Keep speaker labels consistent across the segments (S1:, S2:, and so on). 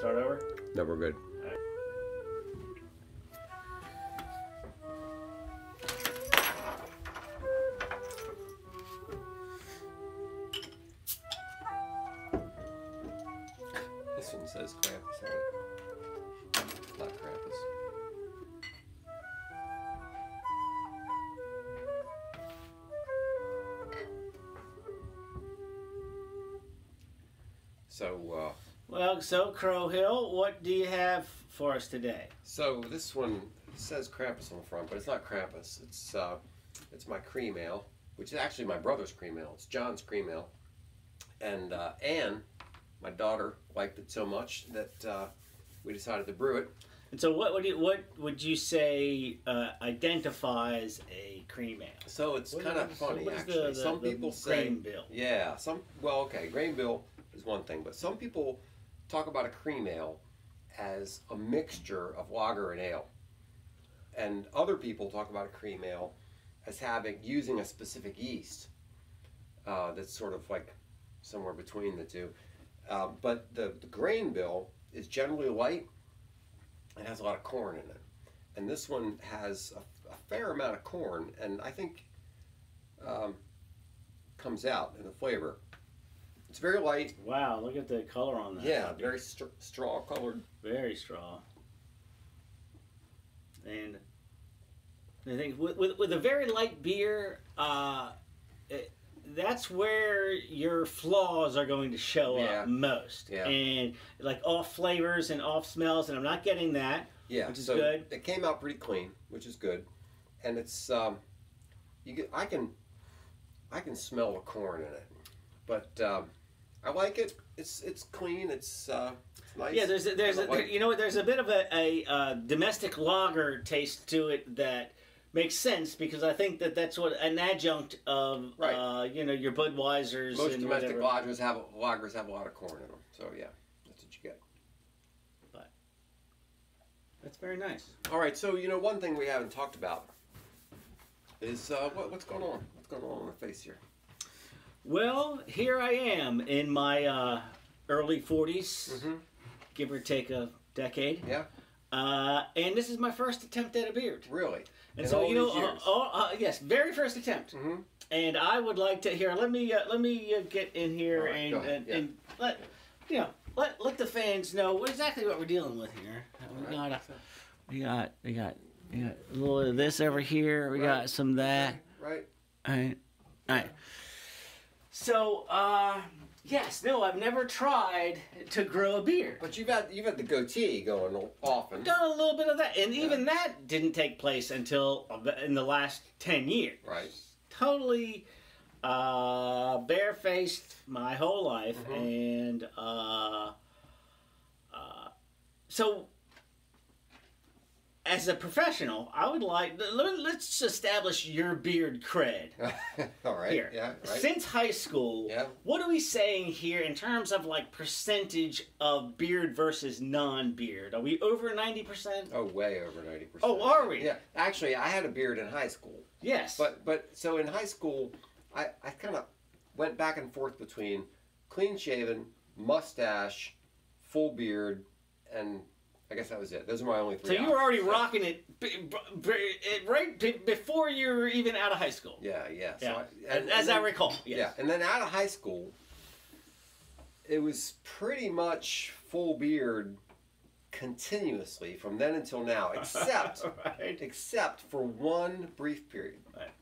S1: Start over?
S2: No, we're good.
S1: All right.
S2: This one says Krampus on it. It's not Krampus.
S1: So Crowhill, what do you have for us today?
S2: So this one says Krampus on the front, but it's not Krampus. It's my cream ale, which is actually my brother's cream ale. It's John's cream ale, and Anne, my daughter, liked it so much that we decided to brew it.
S1: And so, what would you say identifies a cream ale?
S2: So it's kind of funny,
S1: what is
S2: actually. Some people say
S1: grain bill.
S2: Yeah. Okay, grain bill is one thing, but some people talk about a cream ale as a mixture of lager and ale, and other people talk about a cream ale as using a specific yeast that's sort of like somewhere between the two. But the grain bill is generally light and has a lot of corn in it, and this one has a fair amount of corn, and I think comes out in the flavor. It's very light.
S1: Wow, look at the color on that.
S2: Yeah, very straw colored.
S1: Very straw. And I think with a very light beer, that's where your flaws are going to show up most. Yeah. And like off flavors and off smells, and I'm not getting that.
S2: Yeah,
S1: which is good.
S2: It came out pretty clean, which is good, and it's I can smell the corn in it, but I like it. It's clean. It's nice.
S1: Yeah, there's you know, there's a bit of a domestic lager taste to it that makes sense, because I think that's what an adjunct of you know, your Budweisers.
S2: Most
S1: and
S2: domestic lagers have a lot of corn in them. So yeah, that's what you get.
S1: But that's very nice.
S2: All right, so you know, one thing we haven't talked about is what's going on. What's going on the face here?
S1: Well, here I am in my early 40s, give or take a decade.
S2: Yeah.
S1: And this is my first attempt at a beard.
S2: Really?
S1: And so, you know, yes, very first attempt. And I would like to let me get in here and let let the fans know exactly what we're dealing with here. We got a little of this over here. We got some of that.
S2: Right.
S1: All right. So, yes, no, I've never tried to grow a beard.
S2: But you've had the goatee going often.
S1: Done a little bit of that, and even that didn't take place until in the last 10 years.
S2: Right.
S1: Totally barefaced my whole life, and so as a professional, I would like, let's establish your beard cred.
S2: All right.
S1: Here.
S2: Yeah. Right.
S1: Since high school, what are we saying here in terms of like percentage of beard versus non-beard? Are we over 90%?
S2: Oh, way over 90%.
S1: Oh, are we?
S2: Yeah. Actually, I had a beard in high school.
S1: Yes.
S2: But so in high school, I kind of went back and forth between clean shaven, mustache, full beard, and I guess that was it. Those are my only three.
S1: So you were already rocking it right before you were even out of high school.
S2: Yeah.
S1: So as I recall. Yes.
S2: Yeah, and then out of high school, it was pretty much full beard continuously from then until now, except except for one brief period.
S1: Right.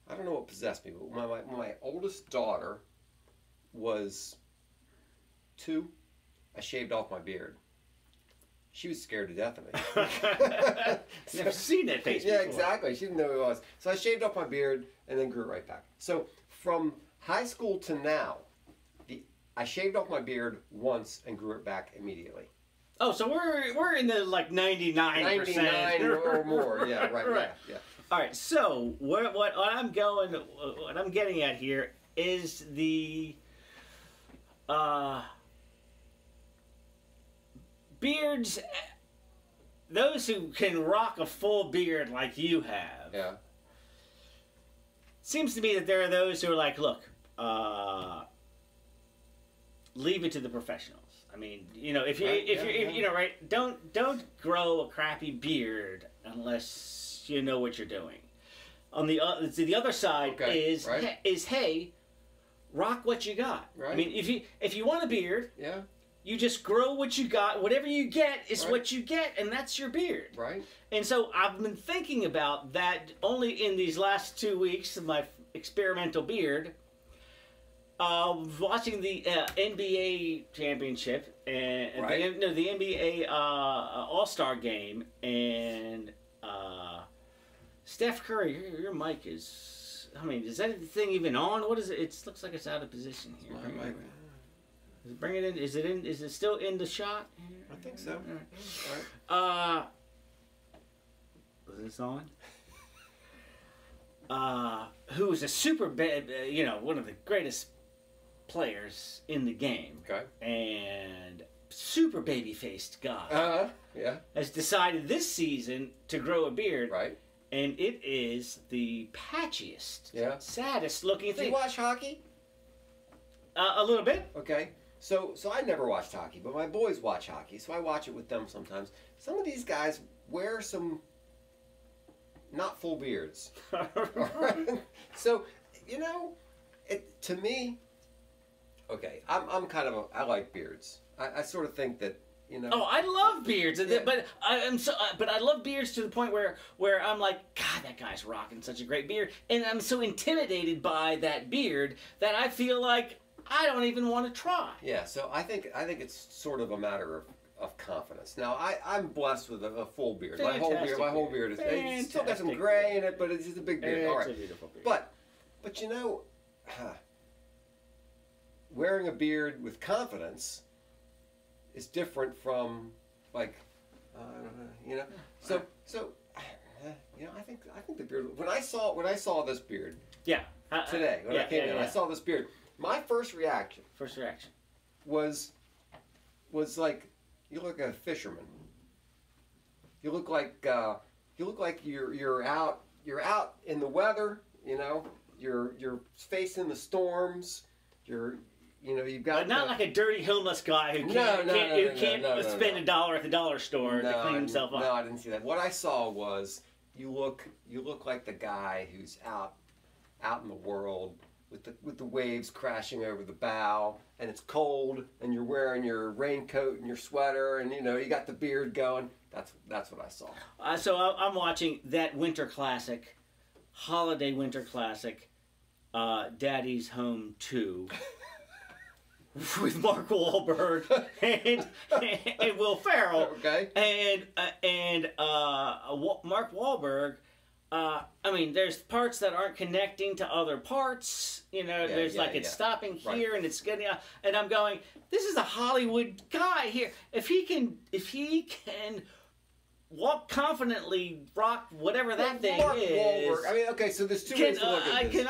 S2: I don't know what possessed me, but when my oldest daughter was 2, I shaved off my beard. She was scared to death of me.
S1: Never seen that face before.
S2: Yeah, exactly. She didn't know who it was. So I shaved off my beard and then grew it right back. So from high school to now, I shaved off my beard once and grew it back immediately.
S1: Oh, so we're in the like 99%.
S2: 99 or more. Yeah, right. Yeah.
S1: All right. So what I'm getting at here is the beards, those who can rock a full beard like you have.
S2: Yeah.
S1: Seems to me that there are those who are like, look, leave it to the professionals. I mean, you know, if you you know, right, don't grow a crappy beard unless you know what you're doing. On the other side is hey, rock what you got. Right. I mean, if you want a beard, you just grow what you got. Whatever you get is what you get, and that's your beard. Right. And so I've been thinking about that only in these last 2 weeks of my experimental beard. Watching the NBA championship and the NBA All-Star game, and Steph Curry, your mic is, I mean, is that thing even on? What is it? It looks like it's out of position here. My mic. Bring it in. Is it in? Is it still in the shot?
S2: I think so.
S1: All right. Is this on? Who is a super you know, one of the greatest players in the game, and super baby-faced guy, has decided this season to grow a beard, and it is the patchiest, saddest-looking thing.
S2: Do you watch hockey?
S1: A little bit.
S2: Okay, so I never watched hockey, but my boys watch hockey, so I watch it with them sometimes. Some of these guys wear some not full beards. So, you know, to me. Okay, I'm kind of I like beards. I sort of think that, you know.
S1: Oh, I love beards, but I love beards to the point where I'm like, God, that guy's rocking such a great beard, and I'm so intimidated by that beard that I feel like I don't even want to try.
S2: Yeah, so I think it's sort of a matter of confidence. Now I'm blessed with a full beard.
S1: Fantastic
S2: my whole beard is it's still got some gray in it, but it's just a big beard. All right,
S1: it's a beautiful beard.
S2: But you know. Wearing a beard with confidence is different from, like, you know. So you know, I think the beard. When I saw this beard, today when I came in, I saw this beard. My first reaction was like, you look like a fisherman. You look like you're out in the weather. You know, you're facing the storms. You know, you've got
S1: not like a dirty homeless guy who can't spend $1 at the dollar store to clean himself up.
S2: No, I didn't see that. What I saw was you look like the guy who's out in the world with the waves crashing over the bow, and it's cold, and you're wearing your raincoat and your sweater, and you know you got the beard going. That's what I saw.
S1: So I'm watching that winter classic, holiday winter classic, Daddy's Home 2. With Mark Wahlberg and Will Ferrell, and Mark Wahlberg. I mean, there's parts that aren't connecting to other parts. You know, there's it's stopping here and it's getting out, and I'm going. This is a Hollywood guy here. If he can walk confidently, rock whatever that thing
S2: Mark
S1: is.
S2: Wahlberg. I mean, okay, so there's two ways to look at this.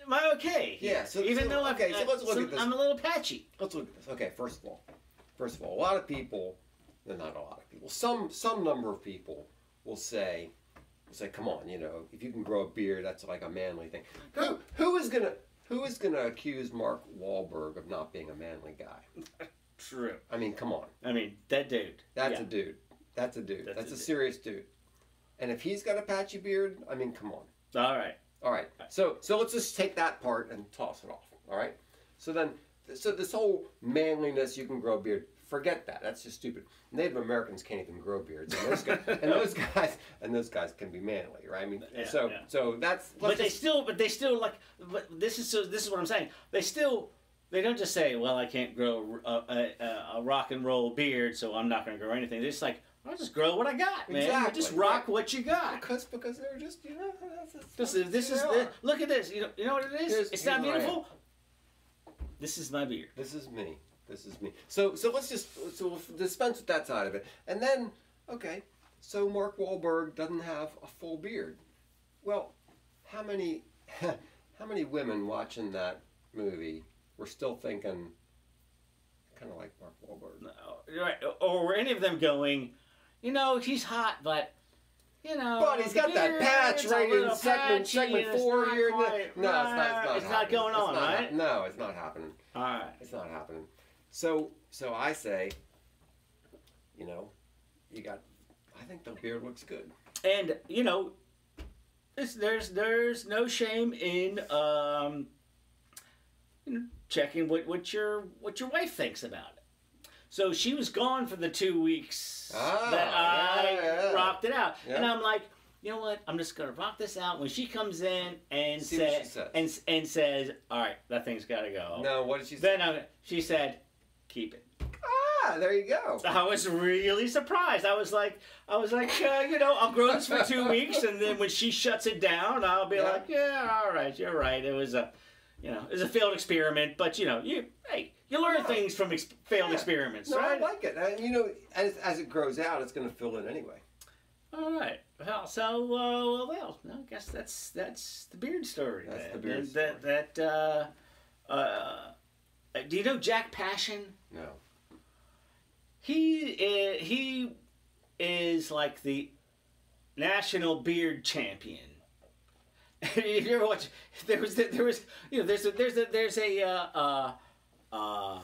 S1: Am I okay?
S2: Yeah. So
S1: let's look
S2: at this.
S1: I'm a little patchy.
S2: Let's look at this. Okay. First of all, a lot of people, not a lot of people, some number of people will say, come on, you know, if you can grow a beard, that's like a manly thing. Who is gonna accuse Mark Wahlberg of not being a manly guy?
S1: True.
S2: I mean, come on.
S1: I mean, that dude.
S2: That's a dude. That's a dude. That's a serious dude. And if he's got a patchy beard, I mean, come on. All right. So let's just take that part and toss it off. All right. So this whole manliness, you can grow a beard. Forget that. That's just stupid. Native Americans can't even grow beards, and those guys can be manly, right? I mean, so that's.
S1: But they still like. But this is what I'm saying. They don't just say, well, I can't grow a rock and roll beard, so I'm not going to grow anything. They're just like, I'll just grow what I got, man.
S2: Exactly.
S1: Just rock what you got.
S2: Because they're just, you know.
S1: Look at this. You know what it is? It's not beautiful. This is my beard.
S2: This is me. So we'll dispense with that side of it, and then so Mark Wahlberg doesn't have a full beard. Well, how many women watching that movie were still thinking, kind of like Mark Wahlberg?
S1: No, right? Or were any of them going, you know, he's hot, but you know.
S2: But he's got that patch right in segment 4 here. No, it's not.
S1: It's not going on, right?
S2: No, it's not happening.
S1: All right.
S2: It's not happening. So I say, you know, I think the beard looks good.
S1: And you know, there's no shame in checking what your wife thinks about it. So she was gone for the 2 weeks that I rocked it out, and I'm like, you know what? I'm just gonna rock this out. When she comes in and says, "All right, that thing's gotta go."
S2: No, what did she say?
S1: Then she said, "Keep it."
S2: There you go.
S1: I was really surprised. I was like, you know, I'll grow this for 2 weeks, and then when she shuts it down, I'll be like, yeah, all right, you're right. It was a failed experiment, but you know, you learn things from failed experiments, right?
S2: I like it. You know, as it grows out, it's going to fill in anyway.
S1: All right. Well, so I guess that's the beard story.
S2: That's the beard story.
S1: Do you know Jack Passion?
S2: No.
S1: He is like the national beard champion. If you ever watch, there's a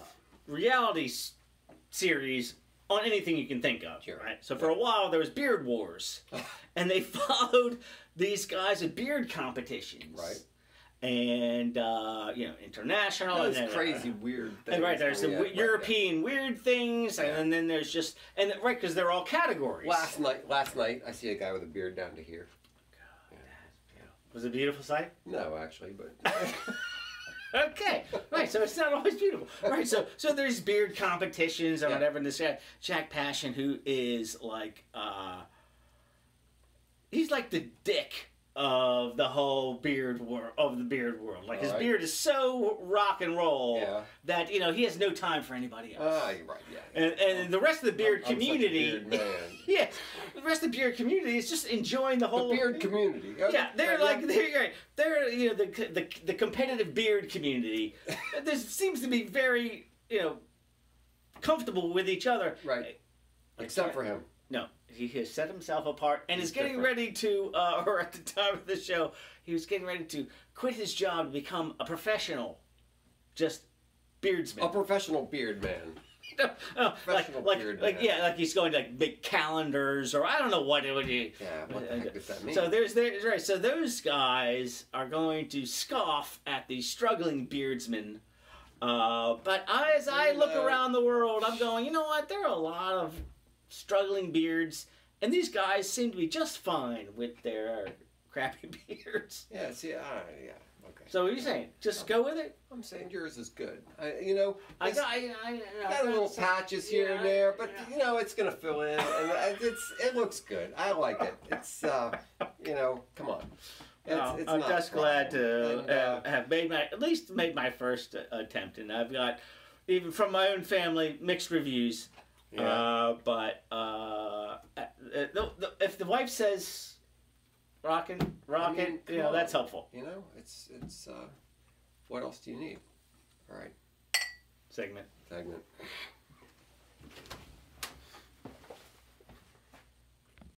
S1: reality series on anything you can think of, right? So for a while there was Beard Wars, and they followed these guys at beard competitions,
S2: right?
S1: And international,
S2: those crazy weird things.
S1: And right, there's some European weird things, and then there's just because they're all categories.
S2: Last night I see a guy with a beard down to here.
S1: God, was it a beautiful sight?
S2: No, actually, but.
S1: Okay, right. So it's not always beautiful, right? So there's beard competitions or whatever. And this guy Jack Passion, who is like, he's like the dick of the whole beard world. Like his beard is so rock and roll that he has no time for anybody else.
S2: You're right. Yeah.
S1: And the rest of the beard community,
S2: such a beard man.
S1: yes, the rest of the beard community is just enjoying the whole
S2: beard community.
S1: Yeah, they're the competitive beard community. There seems to be very comfortable with each other,
S2: right? Except for him.
S1: No, he has set himself apart and is getting ready to, or at the time of the show, he was getting ready to quit his job to become a professional, just beardsman.
S2: A professional beard man.
S1: Beard man. Yeah, like he's going to make calendars or I don't know what it would be.
S2: Yeah, what the heck does that mean?
S1: So so those guys are going to scoff at the struggling beardsmen. But as I look around the world, I'm going, you know what? There are a lot of struggling beards, and these guys seem to be just fine with their crappy beards.
S2: Yeah, see, yeah, okay.
S1: So what are you saying? Just go with it?
S2: I'm saying yours is good. I got little patches here and there, but it's gonna fill in, and it looks good. I like it. It's come on.
S1: I'm just glad to have at least made my first attempt, and I've got even from my own family mixed reviews. Yeah. But if the wife says rockin', that's helpful.
S2: It's what else do you need? All right.
S1: Segment.